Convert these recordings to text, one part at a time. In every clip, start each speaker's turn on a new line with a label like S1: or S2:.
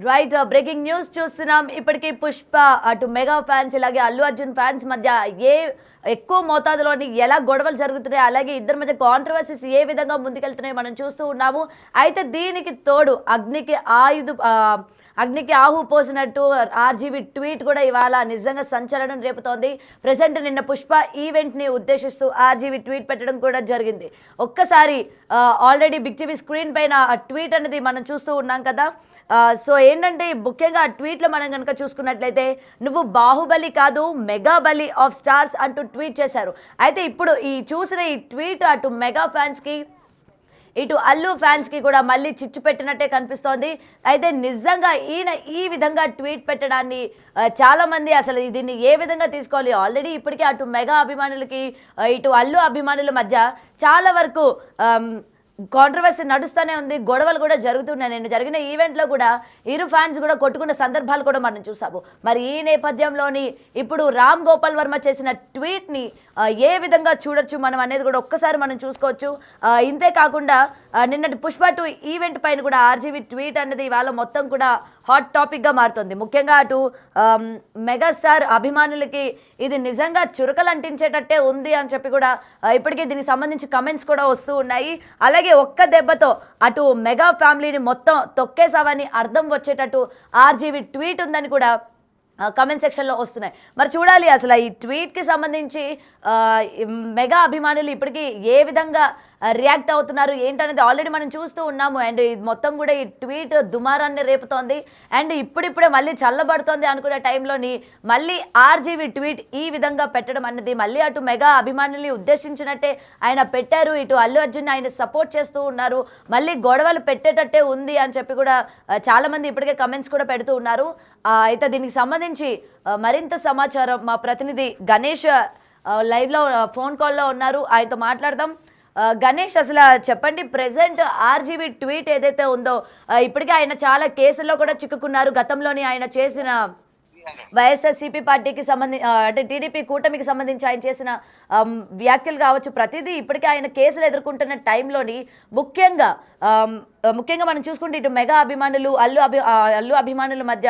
S1: Right breaking news చూస్తున్నాం. ఇప్పటికీ పుష్ప అటు మెగా ఫ్యాన్స్ ఇలాగే అల్లు అర్జున్ ఫ్యాన్స్ మధ్య ఎక్కువ మోతాదులోని ఎలా గొడవలు జరుగుతున్నాయి, అలాగే ఇద్దరి మధ్య కాంట్రవర్సీస్ ఏ విధంగా ముందుకెళ్తున్నాయి మనం చూస్తూ ఉన్నాము. అయితే దీనికి తోడు అగ్నికి ఆహు పోసినట్టు ఆర్జీవీ ట్వీట్ కూడా ఇవాళ నిజంగా సంచలనం రేపుతోంది. ప్రెసెంట్ నిన్న పుష్ప ఈవెంట్ని ఉద్దేశిస్తూ ఆర్జీవీ ట్వీట్ పెట్టడం కూడా జరిగింది. ఒక్కసారి ఆల్రెడీ బిగ్ టీవీ స్క్రీన్ పైన ఆ ట్వీట్ అనేది మనం చూస్తూ ఉన్నాం కదా. సో ఏంటంటే ముఖ్యంగా ఆ ట్వీట్లో మనం కనుక చూసుకున్నట్లయితే నువ్వు బాహుబలి కాదు మెగా బలి ఆఫ్ స్టార్స్ అంటూ ట్వీట్ చేశారు. అయితే ఇప్పుడు చూసిన ఈ ట్వీట్ అటు మెగా ఫ్యాన్స్కి ఇటు అల్లు ఫ్యాన్స్కి కూడా మళ్ళీ చిచ్చు పెట్టినట్టే కనిపిస్తోంది. అయితే నిజంగా ఈయన ఈ విధంగా ట్వీట్ పెట్టడాన్ని చాలామంది అసలు దీన్ని ఏ విధంగా తీసుకోవాలి, ఆల్రెడీ ఇప్పటికే అటు మెగా అభిమానులకి ఇటు అల్లు అభిమానుల మధ్య చాలా వరకు కాంట్రవర్సీ నడుస్తూనే ఉంది, గొడవలు కూడా జరుగుతున్నాయి. నేను జరిగిన ఈవెంట్లో కూడా ఇరు ఫ్యాన్స్ కూడా కొట్టుకున్న సందర్భాలు కూడా మనం చూసాము. మరి ఈ నేపథ్యంలోని ఇప్పుడు రామ్ గోపాల్ వర్మ చేసిన ట్వీట్ని ఏ విధంగా చూడొచ్చు మనం అనేది కూడా ఒక్కసారి మనం చూసుకోవచ్చు. ఇంతే కాకుండా నిన్నటి పుష్ప 2 ఈవెంట్ పైన కూడా ఆర్జీవీ ట్వీట్ అనేది ఇవాళ మొత్తం కూడా హాట్ టాపిక్గా మారుతుంది. ముఖ్యంగా అటు మెగాస్టార్ అభిమానులకి ఇది నిజంగా చురకలు అంటించేటట్టే ఉంది అని చెప్పి కూడా ఇప్పటికే దీనికి సంబంధించి కమెంట్స్ కూడా వస్తూ ఉన్నాయి. అలాగే ఒక్క దెబ్బతో అటు మెగా ఫ్యామిలీని మొత్తం తొక్కేసావని అర్థం వచ్చేటట్టు ఆర్జీవీ ట్వీట్ ఉందని కూడా కమెంట్ సెక్షన్లో వస్తున్నాయి. మరి చూడాలి అసలు ఈ ట్వీట్కి సంబంధించి మెగా అభిమానులు ఇప్పటికీ ఏ విధంగా రియాక్ట్ అవుతున్నారు ఏంటనేది ఆల్రెడీ మనం చూస్తూ ఉన్నాము. అండ్ ఇది మొత్తం కూడా ఈ ట్వీట్ దుమారాన్ని రేపుతోంది. అండ్ ఇప్పుడిప్పుడే మళ్ళీ చల్లబడుతోంది అనుకునే టైంలోని మళ్ళీ ఆర్జీవీ ట్వీట్ ఈ విధంగా పెట్టడం అన్నది మళ్ళీ అటు మెగా అభిమానుల్ని ఉద్దేశించినట్టే ఆయన పెట్టారు. ఇటు అల్లు అర్జున్ ఆయన సపోర్ట్ చేస్తూ ఉన్నారు, మళ్ళీ గొడవలు పెట్టేటట్టే ఉంది అని చెప్పి కూడా చాలామంది ఇప్పటికే కమెంట్స్ కూడా పెడుతూ ఉన్నారు. అయితే దీనికి సంబంధించి మరింత సమాచారం మా ప్రతినిధి గణేష్ లైవ్లో ఫోన్ కాల్లో ఉన్నారు, ఆయనతో మాట్లాడదాం. గణేష్, అసలు చెప్పండి, ప్రెసెంట్ ఆర్జీవీ ట్వీట్ ఏదైతే ఉందో ఇప్పటికే ఆయన చాలా కేసుల్లో కూడా చిక్కుకున్నారు. గతంలోని ఆయన చేసిన వైఎస్ఆర్సీపీ పార్టీకి అంటే టీడీపీ కూటమికి సంబంధించి ఆయన చేసిన వ్యాఖ్యలు కావచ్చు, ప్రతిదీ ఇప్పటికే ఆయన కేసులు ఎదుర్కొంటున్న టైంలోని ముఖ్యంగా మనం చూసుకుంటే ఇటు మెగా అభిమానులు అల్లు అభిమానుల మధ్య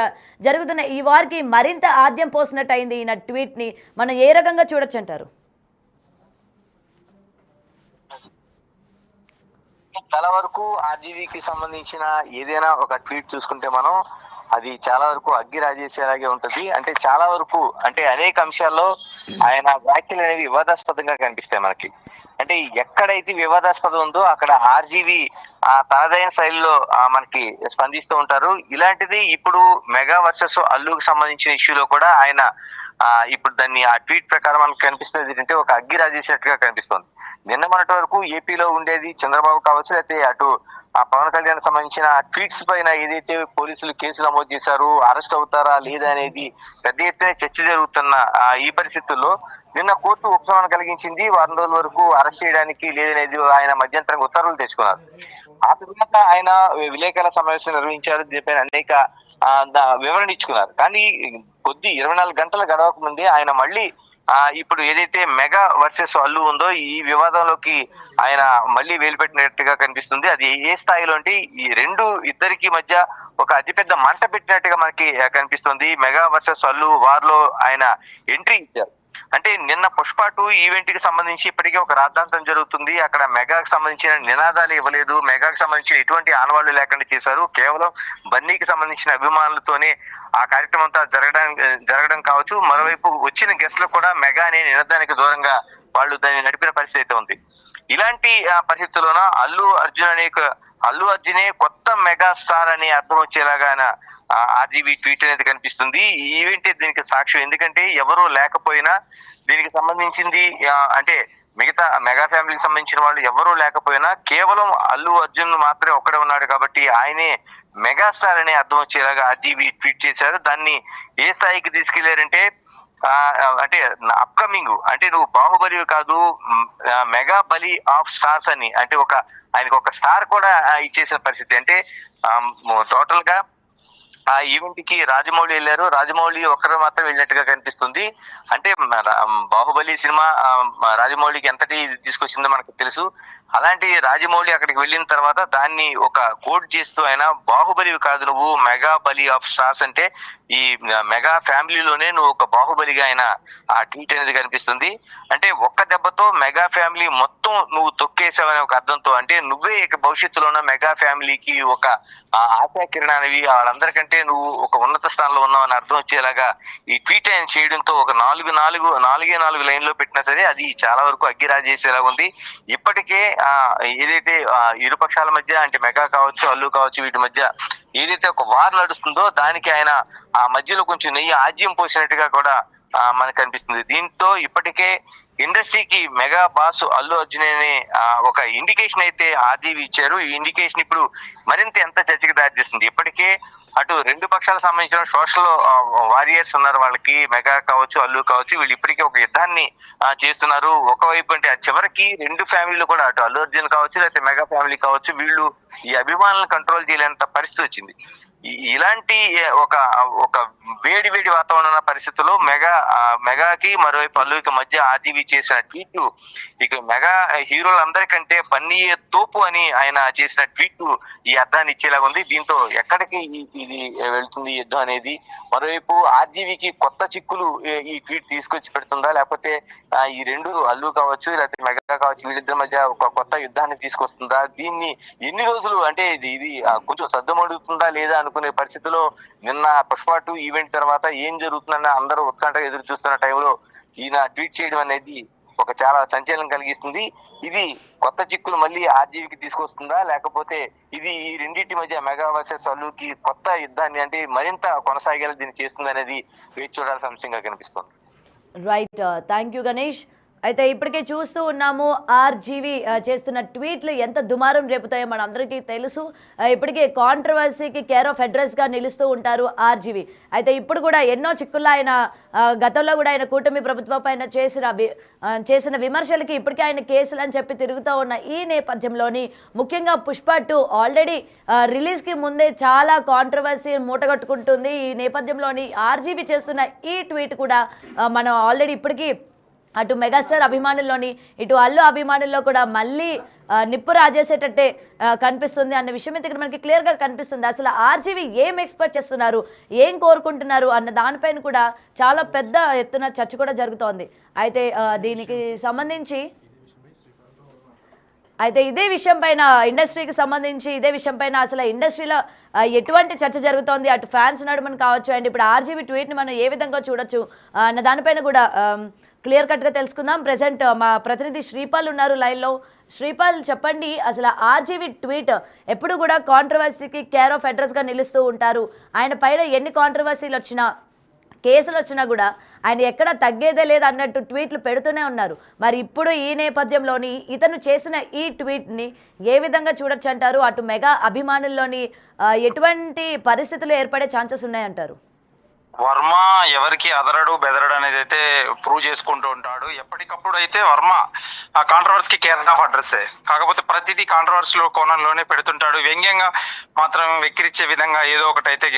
S1: జరుగుతున్న ఈ వారికి మరింత ఆద్యం పోసినట్టు అయింది ఈయన ట్వీట్ని. మనం ఏ రకంగా చూడొచ్చు అంటారు?
S2: చాలా వరకు ఆర్జీవీకి సంబంధించిన ఏదైనా ఒక ట్వీట్ చూసుకుంటే మనం అది చాలా వరకు అగ్గి రాజేసేలాగే ఉంటది. అంటే చాలా వరకు అంటే అనేక అంశాల్లో ఆయన వ్యాఖ్యలు అనేవి వివాదాస్పదంగా కనిపిస్తాయి మనకి. అంటే ఎక్కడైతే వివాదాస్పదం ఉందో అక్కడ ఆర్జీవీ తనదైన శైలిలో మనకి స్పందిస్తూ ఉంటారు. ఇలాంటిది ఇప్పుడు మెగా వర్సెస్ అల్లుకు సంబంధించిన ఇష్యూలో కూడా ఆయన ఇప్పుడు దాన్ని ఆ ట్వీట్ ప్రకారం మనకు కనిపిస్తుంది ఏంటంటే ఒక అగ్గి రాజేసినట్టుగా కనిపిస్తుంది. నిన్న మొన్నటి వరకు ఏపీలో ఉండేది చంద్రబాబు కావచ్చు, లేకపోతే అటు పవన్ కళ్యాణ్ సంబంధించిన ట్వీట్స్ పైన ఏదైతే పోలీసులు కేసు నమోదు చేశారు, అరెస్ట్ అవుతారా లేదా అనేది పెద్ద ఎత్తున చర్చ జరుగుతున్న ఈ పరిస్థితుల్లో నిన్న కోర్టు ఉపశమనం కలిగించింది. వారం రోజుల వరకు అరెస్ట్ చేయడానికి లేదనేది ఆయన మధ్యంతరంగా ఉత్తర్వులు తెచ్చుకున్నారు. ఆ తర్వాత ఆయన విలేకరుల సమావేశం నిర్వహించారు, దీనిపైన అనేక వివరణ ఇచ్చుకున్నారు. కానీ 24 గంటల గడవక ముందే ఆయన మళ్ళీ ఇప్పుడు ఏదైతే మెగా వర్సెస్ అల్లు ఉందో ఈ వివాదంలోకి ఆయన మళ్ళీ వేలుపెట్టినట్టుగా కనిపిస్తుంది. అది ఏ స్థాయిలో అంటే ఇద్దరికి మధ్య ఒక అతిపెద్ద మంట పెట్టినట్టుగా మనకి కనిపిస్తుంది. మెగా వర్సెస్ అల్లు వారిలో ఆయన ఎంట్రీ ఇచ్చారు. అంటే నిన్న పుష్ప 2 ఈవెంట్ కి సంబంధించి ఇప్పటికే ఒక రాద్ధాంతం జరుగుతుంది. అక్కడ మెగాకి సంబంధించిన నినాదాలు ఇవ్వలేదు, మెగాకి సంబంధించిన ఎటువంటి ఆనవాళ్లు లేకుండా చేశారు. కేవలం బన్నీకి సంబంధించిన అభిమానులతోనే ఆ కార్యక్రమం అంతా జరగడం కావచ్చు. మరోవైపు వచ్చిన గెస్ట్లు కూడా మెగా అనే నినాదానికి దూరంగా వాళ్ళు దాన్ని నడిపిన పరిస్థితి అయితే ఉంది. ఇలాంటి పరిస్థితుల్లోన అల్లు అర్జునే కొత్త మెగా స్టార్ అనే అర్థం వచ్చేలాగా ఆర్జీవీ ట్వీట్ అనేది కనిపిస్తుంది. ఈ ఈవెంట్ దీనికి సాక్ష్యం. ఎందుకంటే ఎవరు లేకపోయినా దీనికి సంబంధించింది అంటే మిగతా మెగా ఫ్యామిలీకి సంబంధించిన వాళ్ళు ఎవరూ లేకపోయినా కేవలం అల్లు అర్జున్ మాత్రమే ఒక్కడే ఉన్నాడు కాబట్టి ఆయనే మెగాస్టార్ అనే అర్థం వచ్చేలాగా ఆర్జీవీ ట్వీట్ చేశారు. దాన్ని ఏ స్థాయికి తీసుకెళ్లారంటే అంటే అప్కమింగ్ అంటే నువ్వు బాహుబలి కాదు మెగా బలి ఆఫ్ స్టార్స్ అని, అంటే ఆయనకు ఒక స్టార్ కూడా ఇచ్చేసిన పరిస్థితి. అంటే టోటల్ గా ఆ ఈవెంట్ కి రాజమౌళి వెళ్ళారు, రాజమౌళి ఒక్కరు మాత్రం వెళ్ళినట్టుగా కనిపిస్తుంది. అంటే బాహుబలి సినిమా రాజమౌళికి ఎంతటి తీసుకొచ్చిందో మనకు తెలుసు. అలాంటి రాజమౌళి అక్కడికి వెళ్ళిన తర్వాత దాన్ని ఒక కోట్ చేస్తూ ఆయన బాహుబలివి కాదు నువ్వు మెగా బలి ఆఫ్ స్టార్స్ అంటే ఈ మెగా ఫ్యామిలీలోనే నువ్వు ఒక బాహుబలిగా ఆయన ఆ ట్వీట్ అనేది కనిపిస్తుంది. అంటే ఒక్క దెబ్బతో మెగా ఫ్యామిలీ మొత్తం నువ్వు తొక్కేసావనే ఒక అర్థంతో, అంటే నువ్వే ఇక భవిష్యత్తులో ఉన్న మెగా ఫ్యామిలీకి ఒక ఆశా కిరణానివి, వాళ్ళందరికంటే నువ్వు ఒక ఉన్నత స్థానంలో ఉన్నావని అర్థం వచ్చేలాగా ఈ ట్వీట్ ఆయన చేయడంతో ఒక నాలుగు లైన్లో పెట్టినా సరే అది చాలా వరకు అగ్గిరాజు చేసేలాగా ఉంది. ఇప్పటికే ఏదైతే ఇరు పక్షాల మధ్య అంటే మెగా కావచ్చు అల్లు కావచ్చు వీటి మధ్య ఏదైతే ఒక వార్ నడుస్తుందో దానికి ఆయన ఆ మధ్యలో కొంచెం నెయ్యి ఆజ్యం పోసినట్టుగా కూడా మనకు కనిపిస్తుంది. దీంతో ఇప్పటికే ఇండస్ట్రీకి మెగా బాస్ అల్లు అర్జున్ అనే ఒక ఇండికేషన్ అయితే ఆర్జీవి ఇచ్చారు. ఈ ఇండికేషన్ ఇప్పుడు మరింత ఎంత చర్చకి దారితీస్తుంది. ఇప్పటికే అటు రెండు పక్షాలకు సంబంధించిన సోషల్ వారియర్స్ ఉన్నారు, వాళ్ళకి మెగా కావచ్చు అల్లు కావచ్చు, వీళ్ళు ఇప్పటికే ఒక యుద్ధాన్ని చేస్తున్నారు. ఒకవైపు అంటే చివరికి రెండు ఫ్యామిలీలు కూడా అటు అల్లు అర్జున్ కావచ్చు లేకపోతే మెగా ఫ్యామిలీ కావచ్చు వీళ్ళు ఈ అభిమానులను కంట్రోల్ చేయలేనంత పరిస్థితి వచ్చింది. ఇలాంటి ఒక ఒక వేడి వాతావరణ పరిస్థితుల్లో మెగాకి మరోవైపు అల్లుకి మధ్య ఆర్జీవి చేసిన ట్వీట్ ఇక మెగా హీరోలందరికంటే బన్నీయే తోపు అని ఆయన చేసిన ట్వీట్ ఈ అర్థాన్ని ఇచ్చేలాగా ఉంది. దీంతో ఎక్కడికి ఇది వెళ్తుంది యుద్ధం అనేది, మరోవైపు ఆర్జీవికి కొత్త చిక్కులు ఈ ట్వీట్ తీసుకొచ్చి పెడుతుందా, లేకపోతే ఈ రెండు అల్లు కావచ్చు లేకపోతే మెగా కావచ్చు వీళ్ళిద్దరి మధ్య ఒక కొత్త యుద్ధాన్ని తీసుకొస్తుందా, దీన్ని ఎన్ని రోజులు అంటే ఇది కొంచెం సద్దుమడుగుతుందా లేదా అనుకునే పరిస్థితిలో నిన్న పుష్ప 2 ఈవెంట్ తర్వాత ఏం జరుగుతుందని అందరూ ఉత్కంఠగా ఎదురు చూస్తున్న టైంలో ఈయన ట్వీట్ చేయడం అనేది ఒక చాలా సంచలనం కలిగిస్తుంది. ఇది కొత్త చిక్కులు మళ్ళీ ఆర్జీవికి తీసుకొస్తుందా, లేకపోతే ఇది ఈ రెండింటి మధ్య మెగా వర్సెస్ అల్లుకి కొత్త యుద్ధాన్ని అంటే మరింత కొనసాగేలా దీన్ని చేస్తుంది అనేది వేచి చూడాల్సిన అంశంగా కనిపిస్తుంది.
S1: Right, thank you Ganesh. అయితే ఇప్పటికే చూస్తూ ఉన్నాము ఆర్జీవి చేస్తున్న ట్వీట్లు ఎంత దుమారం రేపుతాయో మన అందరికీ తెలుసు. ఇప్పటికే కాంట్రవర్సీకి కేర్ ఆఫ్ అడ్రస్గా నిలుస్తూ ఉంటారు ఆర్జీవి. అయితే ఇప్పుడు కూడా ఎన్నో చిక్కుల్లో ఆయన గతంలో కూడా ఆయన కూటమి ప్రభుత్వం పైన చేసిన విమర్శలకి ఇప్పటికే ఆయన కేసులు అని చెప్పి తిరుగుతూ ఉన్న ఈ నేపథ్యంలోని ముఖ్యంగా పుష్ప 2 ఆల్రెడీ రిలీజ్కి ముందే చాలా కాంట్రవర్సీ మూటగట్టుకుంటుంది. ఈ నేపథ్యంలోని ఆర్జీవి చేస్తున్న ఈ ట్వీట్ కూడా మనం ఆల్రెడీ ఇప్పటికీ అటు మెగాస్టార్ అభిమానుల్లోని ఇటు అల్లు అభిమానుల్లో కూడా మళ్ళీ నిప్పు రాజేసేటట్టే కనిపిస్తుంది అన్న విషయం అయితే ఇక్కడ మనకి క్లియర్గా కనిపిస్తుంది. అసలు ఆర్జీవి ఏం ఎక్స్పెక్ట్ చేస్తున్నారు, ఏం కోరుకుంటున్నారు అన్న దానిపైన కూడా చాలా పెద్ద ఎత్తున చర్చ కూడా జరుగుతోంది. అయితే దీనికి సంబంధించి ఇదే విషయం పైన ఇండస్ట్రీకి సంబంధించి ఇదే విషయం పైన అసలు ఇండస్ట్రీలో ఎటువంటి చర్చ జరుగుతోంది, అటు ఫ్యాన్స్ నడుమని కావచ్చు అండ్ ఇప్పుడు ఆర్జీవి ట్వీట్ని మనం ఏ విధంగా చూడొచ్చు అన్న దానిపైన కూడా క్లియర్ కట్గా తెలుసుకుందాం. ప్రెసెంట్ మా ప్రతినిధి శ్రీపాల్ ఉన్నారు లైన్లో. శ్రీపాల్ చెప్పండి, అసలు ఆర్జీవి ట్వీట్ ఎప్పుడు కూడా కాంట్రవర్సీకి కేర్ ఆఫ్ అడ్రస్గా నిలుస్తూ ఉంటారు. ఆయన పైన ఎన్ని కాంట్రవర్సీలు వచ్చినా కేసులు వచ్చినా కూడా ఆయన ఎక్కడ తగ్గేదే లేదు అన్నట్టు ట్వీట్లు పెడుతూనే ఉన్నారు. మరి ఇప్పుడు ఈ నేపథ్యంలోని ఇతను చేసిన ఈ ట్వీట్ని ఏ విధంగా చూడొచ్చు అంటారు? అటు మెగా అభిమానుల్లోని ఎటువంటి పరిస్థితులు ఏర్పడే ఛాన్సెస్ ఉన్నాయంటారు?
S3: వర్మ ఎవరికి అదరడు బెదరడు అనేది అయితే ప్రూవ్ చేసుకుంటూ ఉంటాడు. ఎప్పటికప్పుడు అయితే వర్మ ఆ కాంట్రవర్సీకి కేర్ ఆఫ్ అడ్రస్సే, కాకపోతే ప్రతిదీ కాంట్రవర్సీలో కోణంలోనే పెడుతుంటాడు. వ్యంగ్యంగా మాత్రం వెక్కిరించే విధంగా ఏదో ఒకటి అయితే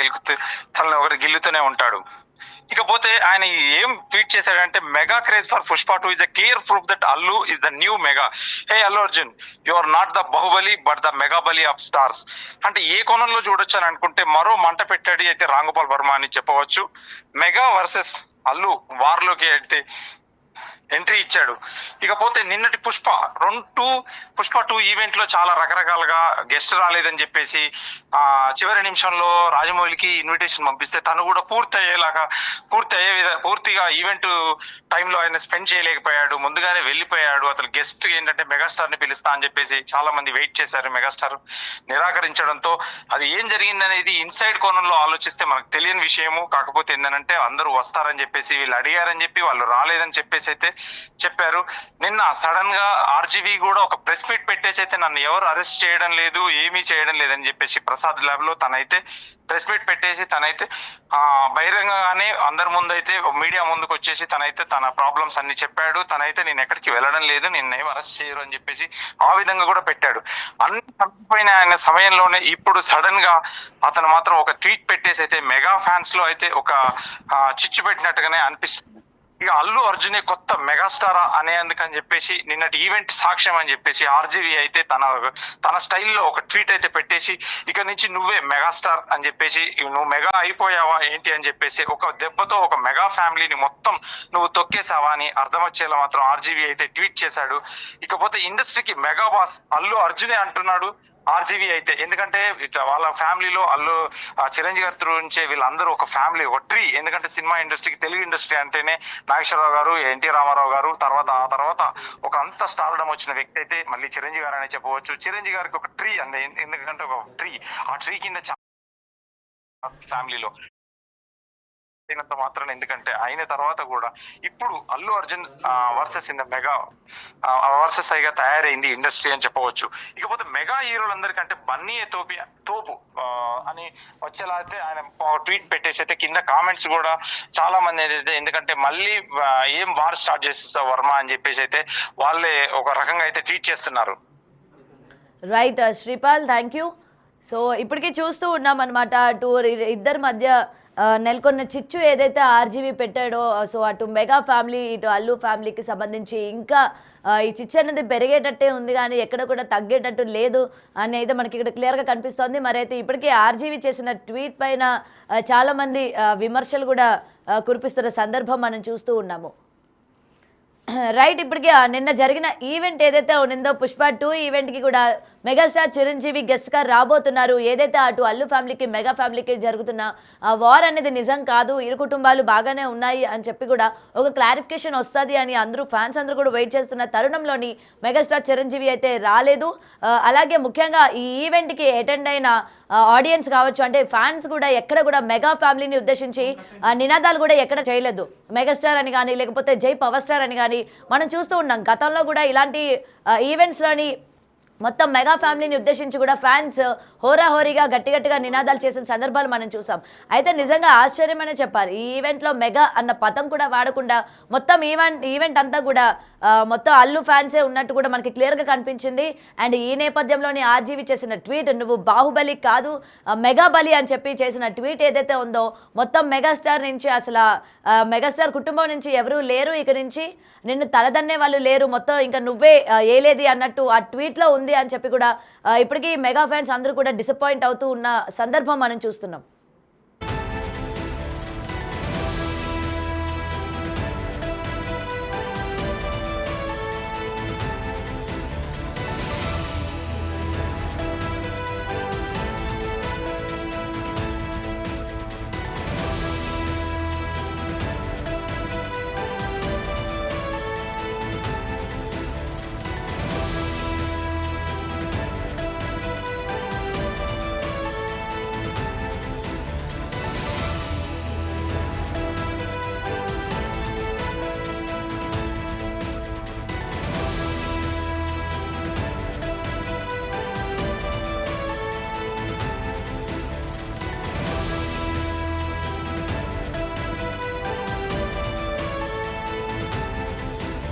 S3: తనని ఒకరు గిల్లుతూనే ఉంటాడు. ఇకపోతే ఆయన ఏం ట్వీట్ చేశాడంటే mega craze for Pushpa 2 is a clear proof that Allu is the new mega. Hey Allu Arjun, you are not the Baahubali but the mega bali of stars. అంటే ఏ కోణంలో చూడొచ్చు అని అనుకుంటే మరో మంట పెట్టాడు అయితే రాంగోపాల్ వర్మ అని చెప్పవచ్చు. మెగా వర్సెస్ అల్లు వార్లోకి అయితే ఎంట్రీ ఇచ్చాడు. ఇకపోతే నిన్నటి పుష్ప 2 ఈవెంట్ లో చాలా రకరకాలుగా గెస్ట్ రాలేదని చెప్పేసి చివరి నిమిషంలో రాజమౌళికి ఇన్విటేషన్ పంపిస్తే తను కూడా పూర్తిగా ఈవెంట్ టైంలో ఆయన స్పెండ్ చేయలేకపోయాడు, ముందుగానే వెళ్ళిపోయాడు. అసలు గెస్ట్ ఏంటంటే మెగాస్టార్ ని పిలుస్తా అని చెప్పేసి చాలా మంది వెయిట్ చేశారు. మెగాస్టార్ నిరాకరించడంతో అది ఏం జరిగిందనేది ఇన్సైడ్ కోణంలో ఆలోచిస్తే మనకు తెలియని విషయము. కాకపోతే ఏంటంటే అందరూ వస్తారని చెప్పేసి వీళ్ళు అడిగారని చెప్పి వాళ్ళు రాలేదని చెప్పేసి అయితే చెప్పారు. నిన్న సడన్ గా ఆర్జీవి కూడా ఒక ప్రెస్ మీట్ పెట్టేసి అయితే నన్ను ఎవరు అరెస్ట్ చేయడం లేదు, ఏమీ చేయడం లేదని చెప్పేసి ప్రసాద్ ల్యాబ్ లో తనైతే ప్రెస్ మీట్ పెట్టేసి తనైతే బహిరంగంగానే అందరి ముందు అయితే మీడియా ముందుకు వచ్చేసి తనైతే తన ప్రాబ్లమ్స్ అన్ని చెప్పాడు. తనైతే నేను ఎక్కడికి వెళ్ళడం లేదు, నిన్నేం అరెస్ట్ చేయరు అని చెప్పేసి ఆ విధంగా కూడా పెట్టాడు. అన్ని తప్పిపోయిన ఆయన సమయంలోనే ఇప్పుడు సడన్ గా అతను మాత్రం ఒక ట్వీట్ పెట్టేసి అయితే మెగా ఫ్యాన్స్ లో అయితే ఒక చిచ్చు పెట్టినట్టుగానే అనిపిస్తుంది. ఇక అల్లు అర్జునే కొత్త మెగాస్టారా అనేందుకని చెప్పేసి నిన్నటి ఈవెంట్ సాక్ష్యం అని చెప్పేసి ఆర్జీవి అయితే తన స్టైల్లో ఒక ట్వీట్ అయితే పెట్టేసి ఇక నుంచి నువ్వే మెగాస్టార్ అని చెప్పేసి నువ్వు మెగా అయిపోయావా ఏంటి అని చెప్పేసి ఒక దెబ్బతో ఒక మెగా ఫ్యామిలీని మొత్తం నువ్వు తొక్కేసావా అని అర్థం వచ్చేలా మాత్రం ఆర్జీవి అయితే ట్వీట్ చేశాడు. ఇకపోతే ఇండస్ట్రీకి మెగా బాస్ అల్లు అర్జునే అంటున్నాడు ఆర్జీవి అయితే. ఎందుకంటే ఇట్లా వాళ్ళ ఫ్యామిలీలో చిరంజీవి గారి త్రూ నుంచే వీళ్ళందరూ ఒక ఫ్యామిలీ, ఒక ట్రీ. ఎందుకంటే సినిమా ఇండస్ట్రీకి, తెలుగు ఇండస్ట్రీ అంటేనే నాగేశ్వరరావు గారు, ఎన్టీ రామారావు గారు, ఆ తర్వాత ఒక అంత స్టార్డమ్ వచ్చిన వ్యక్తి అయితే మళ్ళీ చిరంజీవి గారు అనే చెప్పవచ్చు. చిరంజీవి గారికి ఒక ట్రీ అంది, ఎందుకంటే ఒక ట్రీ, ఆ ట్రీ కింద ఫ్యామిలీలో అయినంత మాత్రం. ఎందుకంటే అయిన తర్వాత కూడా ఇప్పుడు Allu Arjun versus in the mega versus అయిగా తయారైంది ఇండస్ట్రీ అని చెప్పవచ్చు. ఇకపోతే మెగా హీరోలందరికంటే బన్నీ తోపు అని వచ్చేలా అయితే ఆయన ట్వీట్ పెట్టేసి అయితే కింద కామెంట్స్ కూడా చాలా మంది అయితే, ఎందుకంటే మళ్ళీ ఏం వార్ స్టార్ట్ చేసేస్తా వర్మ అని చెప్పేసి అయితే వాళ్ళే ఒక రకంగా అయితే ట్వీట్ చేస్తున్నారు.
S1: Right Sripal, thank you. So ఇప్పటికీ చూస్తూ ఉన్నాం అనమాట, అటు ఇద్దరి మధ్య నెలకొన్న చిచ్చు ఏదైతే ఆర్జీవి పెట్టాడో, సో అటు మెగా ఫ్యామిలీ ఇటు అల్లు ఫ్యామిలీకి సంబంధించి ఇంకా ఈ చిచ్చు అనేది పెరిగేటట్టే ఉంది కానీ ఎక్కడ కూడా తగ్గేటట్టు లేదు అని అయితే మనకి ఇక్కడ క్లియర్గా కనిపిస్తోంది. మరి అయితే ఇప్పటికే ఆర్జీవి చేసిన ట్వీట్ పైన చాలామంది విమర్శలు కూడా కురిపిస్తున్న సందర్భం మనం చూస్తూ ఉన్నాము. రైట్, ఇప్పటికే నిన్న జరిగిన ఈవెంట్ ఏదైతే ఉన్నిందో పుష్ప 2 ఈవెంట్కి కూడా మెగాస్టార్ చిరంజీవి గెస్ట్గా రాబోతున్నారు. ఏదైతే అటు అల్లు ఫ్యామిలీకి మెగా ఫ్యామిలీకి జరుగుతున్న వార్ అనేది నిజం కాదు, ఇరు కుటుంబాలు బాగానే ఉన్నాయి అని చెప్పి కూడా ఒక క్లారిఫికేషన్ వస్తుంది అని ఫ్యాన్స్ అందరూ కూడా వెయిట్ చేస్తున్న తరుణంలోని మెగాస్టార్ చిరంజీవి అయితే రాలేదు. అలాగే ముఖ్యంగా ఈ ఈవెంట్కి అటెండ్ అయిన ఆడియన్స్ కావచ్చు, అంటే ఫ్యాన్స్ కూడా ఎక్కడ కూడా మెగా ఫ్యామిలీని ఉద్దేశించి నినాదాలు కూడా ఎక్కడ చేయలేదు. మెగాస్టార్ అని కానీ లేకపోతే జై పవర్ స్టార్ అని కానీ మనం చూస్తూ ఉన్నాం. గతంలో కూడా ఇలాంటి ఈవెంట్స్లోని మొత్తం మెగా ఫ్యామిలీని ఉద్దేశించి కూడా ఫ్యాన్స్ హోరాహోరీగా గట్టిగా నినాదాలు చేసిన సందర్భాలు మనం చూసాం. అయితే నిజంగా ఆశ్చర్యమనే చెప్పాలి, ఈ ఈవెంట్లో మెగా అన్న పదం కూడా వాడకుండా మొత్తం ఈవెంట్ అంతా కూడా మొత్తం అల్లు ఫ్యాన్సే ఉన్నట్టు కూడా మనకి క్లియర్గా కనిపించింది. అండ్ ఈ నేపథ్యంలోని ఆర్జీవి చేసిన ట్వీట్, నువ్వు బాహుబలి కాదు మెగా బలి అని చెప్పి చేసిన ట్వీట్ ఏదైతే ఉందో, మొత్తం మెగాస్టార్ నుంచి అసలు మెగాస్టార్ కుటుంబం నుంచి ఎవరూ లేరు, ఇక నుంచి నిన్ను తలదన్నే వాళ్ళు లేరు, మొత్తం ఇంకా నువ్వే ఏలేది అన్నట్టు ఆ ట్వీట్లో ఉంది అని చెప్పి కూడా ఇప్పటికీ మెగా ఫ్యాన్స్ అందరూ కూడా డిసప్పాయింట్ అవుతూ ఉన్న సందర్భం మనం చూస్తున్నాం.